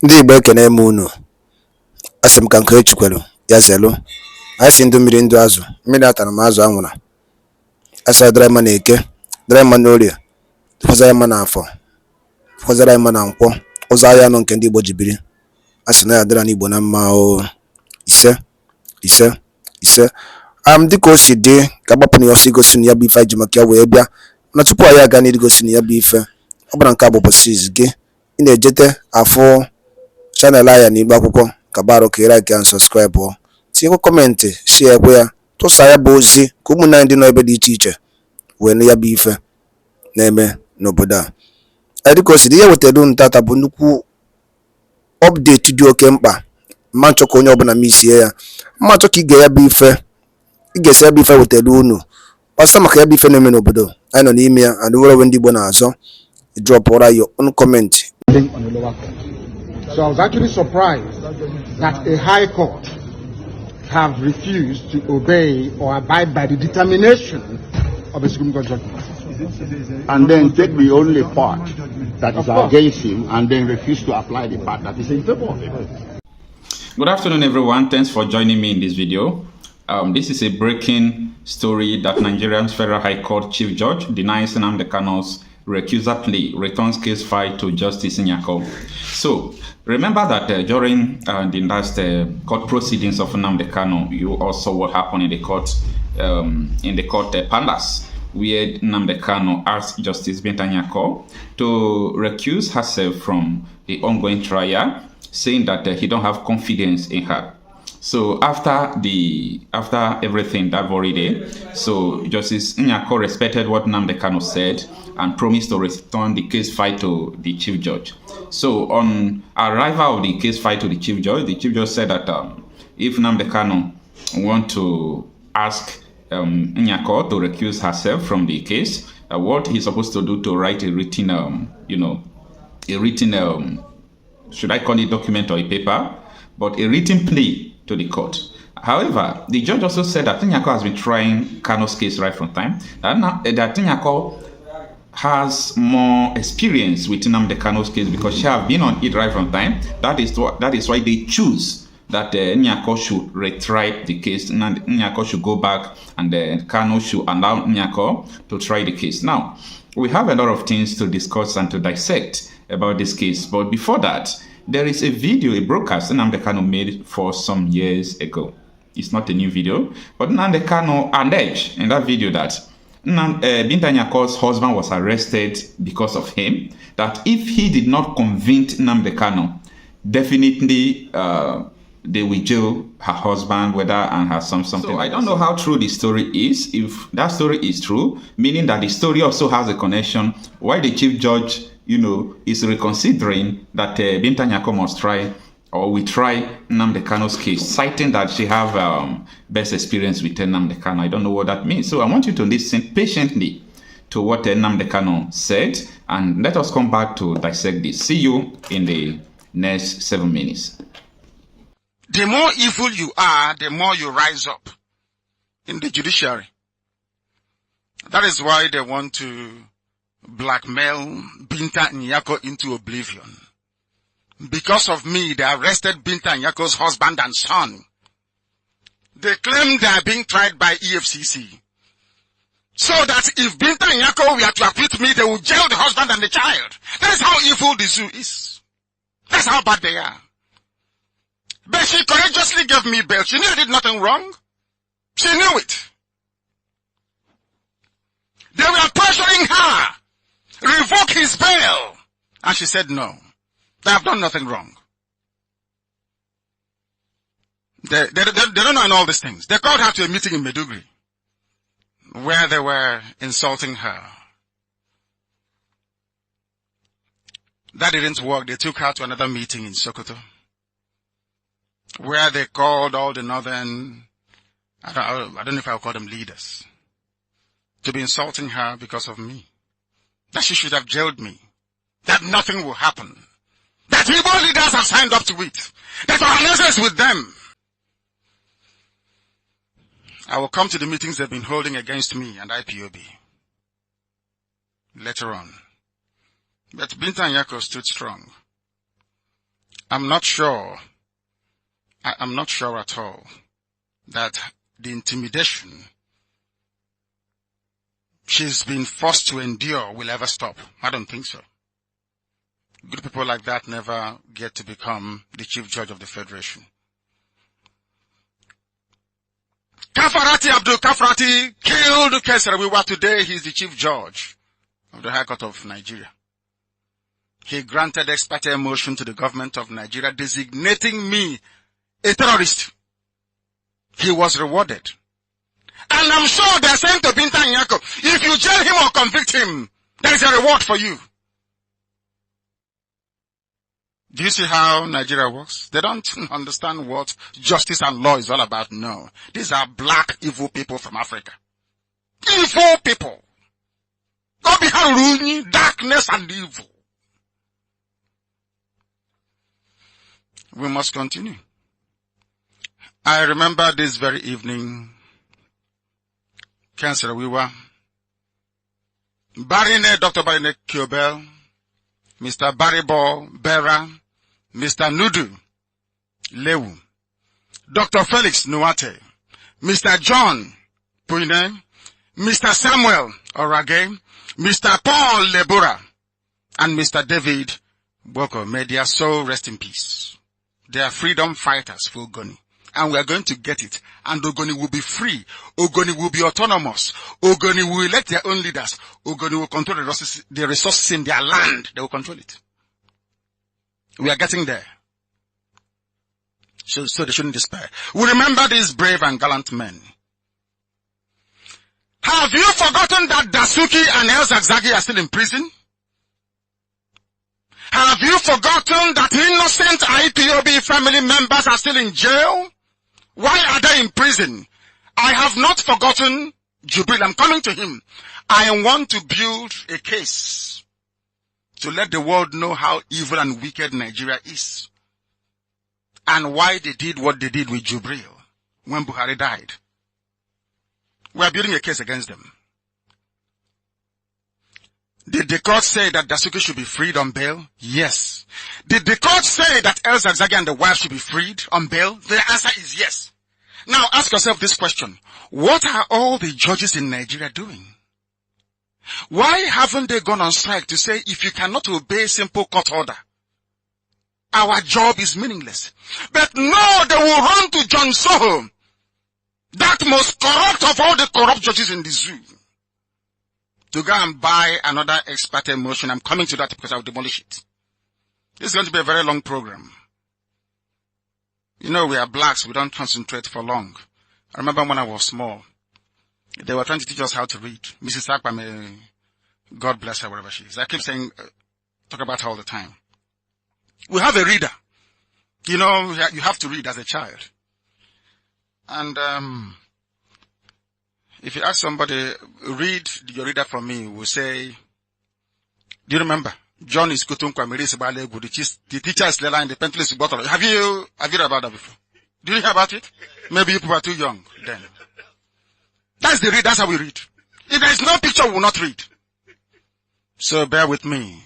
Ndị Igbo ekene m unu. Asị m ka nke echukwelu ya zelu. Anyị si ndụ mmiri ndụ azụ. Mmiri atara m azụ anwụra. Asa dara mma na eke, dara mma na orie, fọzara mma na afọ, fọzara mma na nkwọ. Ụzọ ahịa anọ nke ndị Igbo ji biri. Asị na ya dara n'Igbo na mma o. Ise, ise, ise. Dịka o si dị ka agbapụ na ya ọsọ igosi na ya bụ ife anyị ji maka ya wee bịa. Na tupu anyị aga n'igosi na ya bụ ife, ọ bụla nke a bụ ụbọchị izu gị. Ị na-ejete afọ channel aya n'Igbo akwụkwọ ka baro ka like and subscribe o. Tinyekwa kọmentị, share ekwe ya, tụsa ya bụ ozi ka ụmụnne anyị dị n'ebe dị iche iche wee nụ ya bụ ife na-eme n'obodo a. Dịka o si dị, ihe wetara unu tata bụ nnukwu update dị oke mkpa. Mma nchọ ka onye ọbụla misie ya. Mma nchọ ka ị ga ya bụ ife, ị ga-esi ya bụ ife wetara unu gbasa maka ya bụ ife na-eme n'obodo anyị nọ n'ime ya. And nwere ndị Igbo na-azọ drop your own comment. So I was actually surprised that a high court have refused to obey or abide by the determination of a Supreme Court judgment. And then take the only part that is against him and then refuse to apply the part that is in favor of him. Good afternoon, everyone. Thanks for joining me in this video. This is a breaking story that Nigerian's Federal High Court Chief Judge denies Nnamdi Kanu's recusal plea, returns case file to Justice Nyako. So remember that during the last court proceedings of Nnamdi Kanu, you also what happened in the court palace, where Nnamdi Kanu asked Justice Binta Nyako to recuse herself from the ongoing trial, saying that he don't have confidence in her. So after everything that very day, so Justice Nyako respected what Nnamdi Kanu said and promised to return the case file to the Chief Judge. So on arrival of the case file to the Chief Judge said that if Nnamdi Kanu want to ask Nyako to recuse herself from the case, what he's supposed to do to write a written, should I call it document or a paper, but a written plea to the court. However, the judge also said that Nyako has been trying Kanu's case right from time, and that Nyako has more experience with Nnamdi Kanu's case because she has been on it right from time. That is why they choose that Nyako should retry the case. Nyako should go back, and Kanu should allow Nyako to try the case. Now, we have a lot of things to discuss and to dissect about this case, but before that, there is a video, a broadcast Nnamdi Kanu made for some years ago. It's not a new video, but Nnamdi Kanu alleged in that video that Binta Nyako's husband was arrested because of him, that if he did not convince Nnamdi Kanu, definitely they will jail her husband, whether and her son, something. So I don't know how true the story is. If that story is true, meaning that the story also has a connection, why the Chief Judge is reconsidering that Binta Nyako must try or we try Nnamdi Kanu's case, citing that she have best experience with Nnamdi Kanu. I don't know what that means. So I want you to listen patiently to what Nnamdi Kanu said, and let us come back to dissect this. See you in the next 7 minutes. The more evil you are, the more you rise up in the judiciary. That is why they want to blackmail Binta Nyako into oblivion. Because of me, they arrested Binta Nyako's husband and son. They claim they are being tried by EFCC. So that if Binta Nyako were to acquit me, they will jail the husband and the child. That is how evil the zoo is. That's how bad they are. But she courageously gave me bail. She knew I did nothing wrong. She knew it. They were pressuring her. Revoke his bail. And she said no. They have done nothing wrong. They don't know all these things. They called her to a meeting in Maiduguri where they were insulting her. That didn't work. They took her to another meeting in Sokoto where they called all the northern, I don't know if I'll call them leaders, to be insulting her because of me. That she should have jailed me. That nothing will happen. That Igbo leaders have signed up to it. That our alliance is with them. I will come to the meetings they've been holding against me and IPOB later on. But Binta Nyako stood strong. I'm not sure. I'm not sure at all that the intimidation she's been forced to endure will ever stop. I don't think so. Good people like that never get to become the chief judge of the Federation. Kafarati Abdul Kafarati killed Kesarawiwa. Today he's the chief judge of the High Court of Nigeria. He granted ex parte motion to the government of Nigeria designating me a terrorist. He was rewarded. And I'm sure they're saying to Binta Nyako, if you jail him or convict him, there is a reward for you. Do you see how Nigeria works? They don't understand what justice and law is all about. No. These are black, evil people from Africa. Evil people. Darkness and evil. We must continue. I remember this very evening, Cancer Wiwa, Dr. Barine Kiobel, Mr. Baribo Bera, Mr. Nudu Lewu, Dr. Felix Nuate, Mr. John Puine, Mr. Samuel Orage, Mr. Paul Lebura, and Mr. David Boko. May their soul rest in peace. They are freedom fighters for Ogoni. And we are going to get it. And Ogoni will be free. Ogoni will be autonomous. Ogoni will elect their own leaders. Ogoni will control the resources in their land. They will control it. We are getting there. So they shouldn't despair. We remember these brave and gallant men. Have you forgotten that Dasuki and El Zagzagi are still in prison? Have you forgotten that innocent IPOB family members are still in jail? Why are they in prison? I have not forgotten Jubril. I'm coming to him. I want to build a case to let the world know how evil and wicked Nigeria is. And why they did what they did with Jubril when Buhari died. We are building a case against them. Did the court say that Dasuki should be freed on bail? Yes. Did the court say that El Zagzagi and the wife should be freed on bail? The answer is yes. Now ask yourself this question. What are all the judges in Nigeria doing? Why haven't they gone on strike to say if you cannot obey simple court order, our job is meaningless? But no, they will run to John Soho, that most corrupt of all the corrupt judges in the zoo, to go and buy another ex parte motion. I'm coming to that because I'll demolish it. This is going to be a very long program. You know, we are blacks. We don't concentrate for long. I remember when I was small, they were trying to teach us how to read. Mrs. Ekpa, may God bless her wherever she is. I keep saying, talk about her all the time. We have a reader. You know, you have to read as a child. And, if you ask somebody, read your reader for me, will say, do you remember? John is Kutunkwa Mirisi Balegu, the teacher is Lela and the pencil is bottle. Have you read about that before? Did you hear about it? Maybe you people are too young then. That's the read, that's how we read. If there is no picture, we will not read. So bear with me.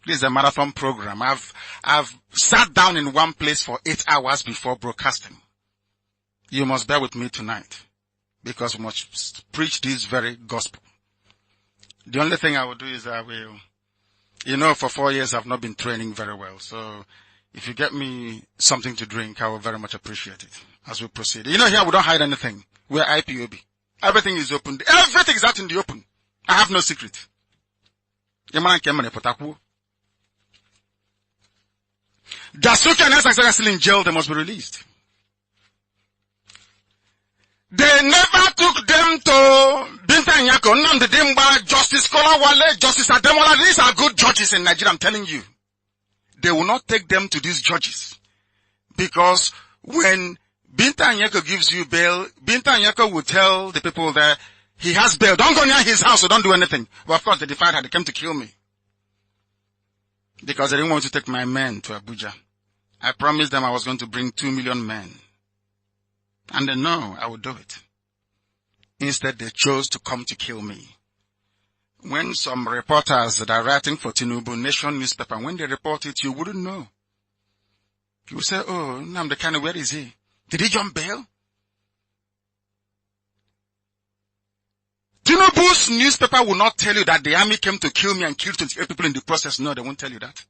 This is a marathon program. I've sat down in one place for 8 hours before broadcasting. You must bear with me tonight, because we must preach this very gospel. The only thing I will do is I will, you know, for 4 years I've not been training very well. So if you get me something to drink, I will very much appreciate it as we proceed. You know, here we don't hide anything. We're IPOB. Everything is open. Everything is out in the open. I have no secret. Dasuki and Essex are still in jail. They must be released. They never took them to Binta Nyako, Nnamdi Dimba, Justice Kolawale, Justice Ademola. These are good judges in Nigeria, I'm telling you. They will not take them to these judges. Because when Binta Nyako gives you bail, Binta Nyako will tell the people there, he has bail. Don't go near his house, so don't do anything. But of course, they defied her. They came to kill me. Because they didn't want to take my men to Abuja. I promised them I was going to bring 2 million men. And they know I would do it. Instead, they chose to come to kill me. When some reporters that are writing for Tinubu Nation newspaper, when they report it, you wouldn't know. You will say, oh, Nnamdi Kanu, where is he? Did he jump bail? Tinubu's newspaper will not tell you that the army came to kill me and killed 28 people in the process. No, they won't tell you that.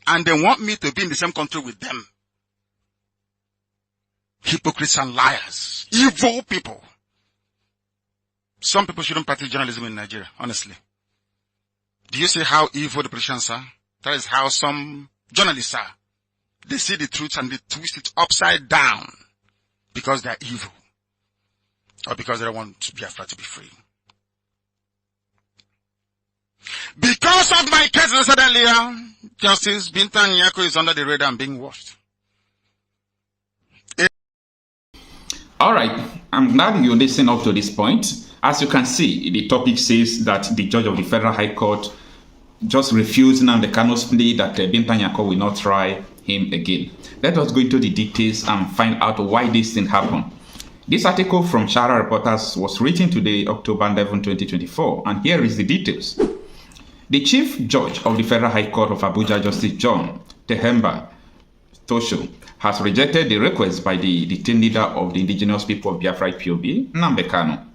And they want me to be in the same country with them. Hypocrites and liars. Evil people. Some people shouldn't practice journalism in Nigeria, honestly. Do you see how evil the politicians are? That is how some journalists are. They see the truth and they twist it upside down because they are evil. Or because they don't want Biafra to be free. Because of my case, I said earlier, Justice Binta Nyako is under the radar and being watched. All right, I'm glad you listen up to this point. As you can see, the topic says that the judge of the Federal High Court just refused Nnamdi Kanu's plea that Binta Nyako will not try him again. Let us go into the details and find out why this thing happened. This article from Shara Reporters was written today, October 11, 2024, and here is the details. The Chief Judge of the Federal High Court of Abuja, Justice John Tehemba Tosho, has rejected the request by the detained leader of the indigenous people of Biafra IPOB, Nnamdi Kanu,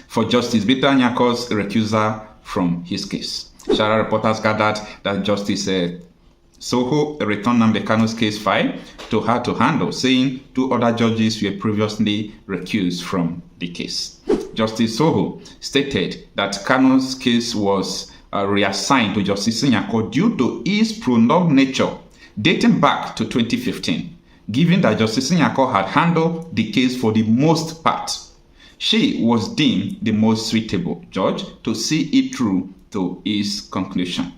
for Justice Binta Nyako's recusal from his case. Shara Reporters gathered that Justice Soho returned Nnamdi Kanu's case file to her to handle, saying 2 other judges were previously recused from the case. Justice Soho stated that Kanu's case was reassigned to Justice Nyako due to its prolonged nature dating back to 2015, given that Justice Nyako had handled the case for the most part. She was deemed the most suitable judge to see it through to its conclusion.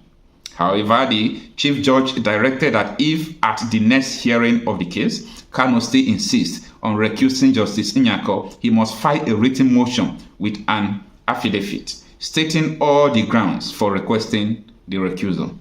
However, the Chief Judge directed that if at the next hearing of the case, Kanu still insists on recusing Justice Nyako, he must file a written motion with an affidavit stating all the grounds for requesting the recusal.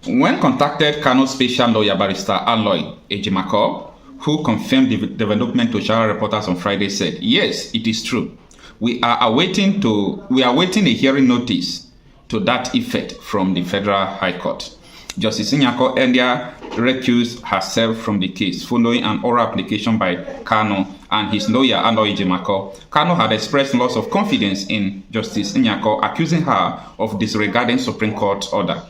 When contacted, Kanu's special lawyer, Barrister Aloy Ejimako, who confirmed the development to Shara Reporters on Friday, said, yes, it is true. We are awaiting a hearing notice to that effect from the Federal High Court. Justice Nyako earlier recused herself from the case following an oral application by Kanu and his lawyer Aloy Ejimako. Kanu had expressed loss of confidence in Justice Nyako, accusing her of disregarding Supreme Court order.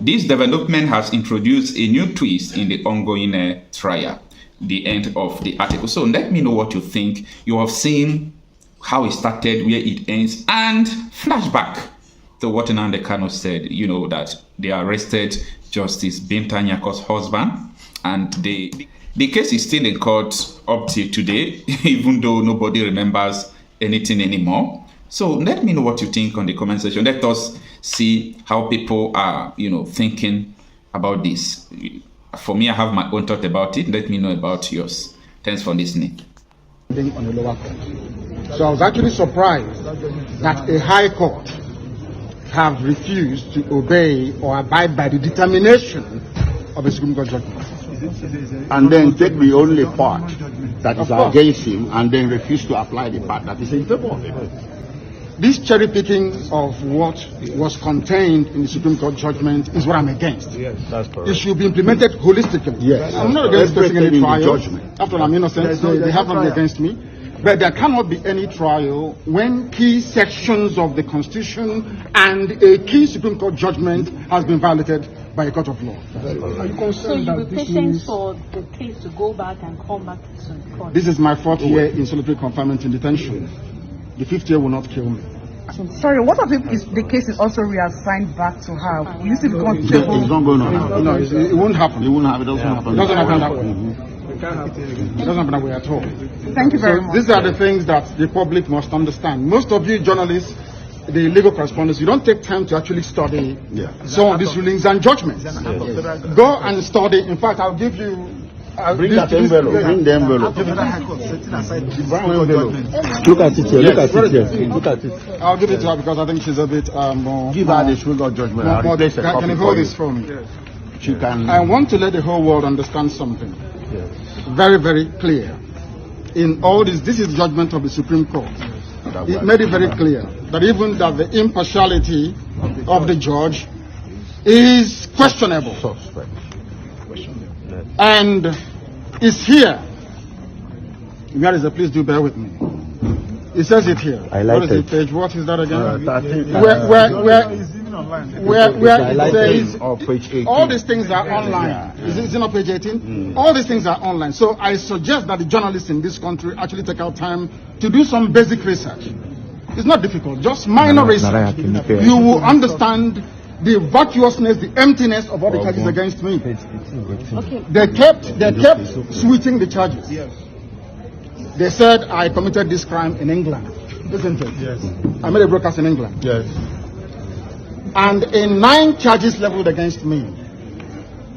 This development has introduced a new twist in the ongoing trial. The end of the article. So let me know what you think. You have seen how it started, where it ends, and flashback to what Nnamdi Kanu said, you know, that they arrested Justice Binta Nyako's husband, and the case is still in court up till today, even though nobody remembers anything anymore. So let me know what you think on the comment section. Let us see how people are, thinking about this. For me, I have my own thought about it. Let me know about yours. Thanks for listening. On the lower court. So I was actually surprised that a high court have refused to obey or abide by the determination of a Supreme Court judgment. And then take the only part that is against him and then refuse to apply the part that is in favor of him. This cherry picking of what was contained in the Supreme Court judgment is what I'm against. Yes, that's correct. It should be implemented holistically. Yes. I'm not against facing any trial. Judgment. After all, I'm innocent, they have nothing against me. But there cannot be any trial when key sections of the Constitution and a key Supreme Court judgment has been violated by a court of law. So you'll be patient for the case to go back and come back to the court? This is my 4th year in solitary confinement in detention. The 5th year will not kill me. Sorry, what if the case is also reassigned back to her? Will you still be comfortable? It's not going to happen. No, it won't happen. It won't happen. It doesn't happen. It doesn't happen that way. It doesn't happen that way at all. Thank you very much. These are the things that the public must understand. Most of you journalists, the legal correspondents, you don't take time to actually study some of these rulings and judgments. Go and study. In fact, I'll give you... Bring that envelope. Bring the envelope. Look at it here. Look at it. I'll give it to her because I think she's a bit more... Give her the Supreme Court judgment. Can you hold this for me? She can... I want to let the whole world understand something. Very, very clear. In all this is judgment of the Supreme Court. It made it very clear that even that the impartiality of the judge is questionable. And it's here. Where is it? Please do bear with me. It says it here. I like what is it. the page? What is that again? 13. Where it says page 18. all these things are online. Is it not page 18? All these things are online. So I suggest that the journalists in this country actually take out time to do some basic research. It's not difficult, just minor research. You will understand the vacuousness, the emptiness of all the charges against me. Okay. They kept switching the charges. They said I committed this crime in England, isn't it? Yes. I made a broadcast in England. Yes. And in 9 charges leveled against me,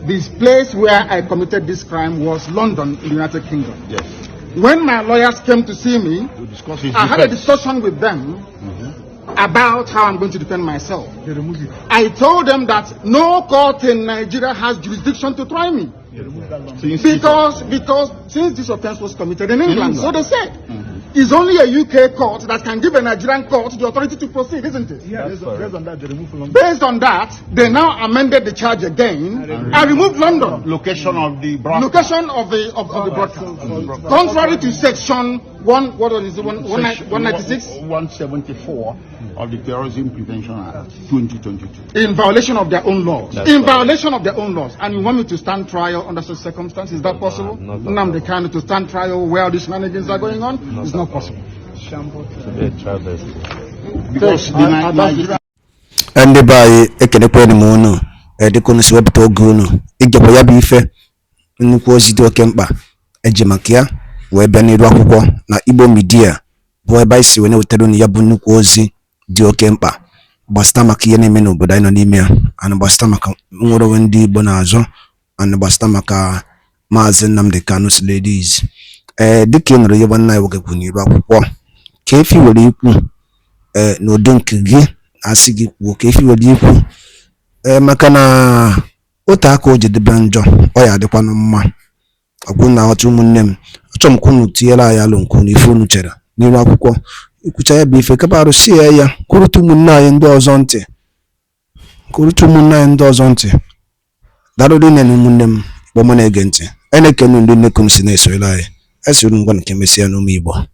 this place where I committed this crime was London, in the United Kingdom. Yes. When my lawyers came to see me, To discuss his I had a defense. discussion with them about how I'm going to defend myself. I told them that no court in Nigeria has jurisdiction to try me. Because since this offense was committed in England, so they said, it's only a UK court that can give a Nigerian court the authority to proceed, isn't it? Based on that, they now amended the charge again and removed London. Location of the broadcast. Location of the broadcast. Contrary to section 196. 174 of the Terrorism Prevention Act 2022. In violation of their own laws. Violation of their own laws. And you want me to stand trial under such circumstances? Is that possible? Nnamdi Kanu to stand trial where these shenanigans are going on? It's not possible. Because the Nigeria. ndị be anyị ekenekwanụ m unu dịka unu si wepụta oge unu igekwa ya bụ ife nnukwu ozi dị oke mkpa eji maka ya wee bịa n'iru akwụkwọ na Igbo Media bụ ebe anyị si wee na-wetara unu ya bụ nnukwu ozi dị oke mkpa gbasịta maka ihe na-eme n'obodo anyị nọ n'ime ya ana gbasịta maka nwere onwe ndị Igbo na-azọ ana gbasịta maka Maazị Nnamdi Kanu ladies dịka ị nụrụ ihe nwanne anyị nwoke kwuru n'iru akwụkwọ ka efi were ikwu n'ụdị nke gị asị gị kwuo ka efi were ikwu maka na otu aka o jedebe njọ ọ ya adịkwanụ mma ọgwụ na ọtụ ụmụnne m achọrọ m ka unu tinyere anyị alụ nke ife unu chere n'iru akwụkwọ ikwucha ya bụ ife kapa arụsị ya kwurụta ụmụnne anyị ndị ọzọ ntị darụrụ nne na ụmụnne m bụ mụ na-ege ntị anyị na-ekene ndị nnekunu si na-esoyere anyị esiri ngwa nke mesịa n'ụmụ Igbo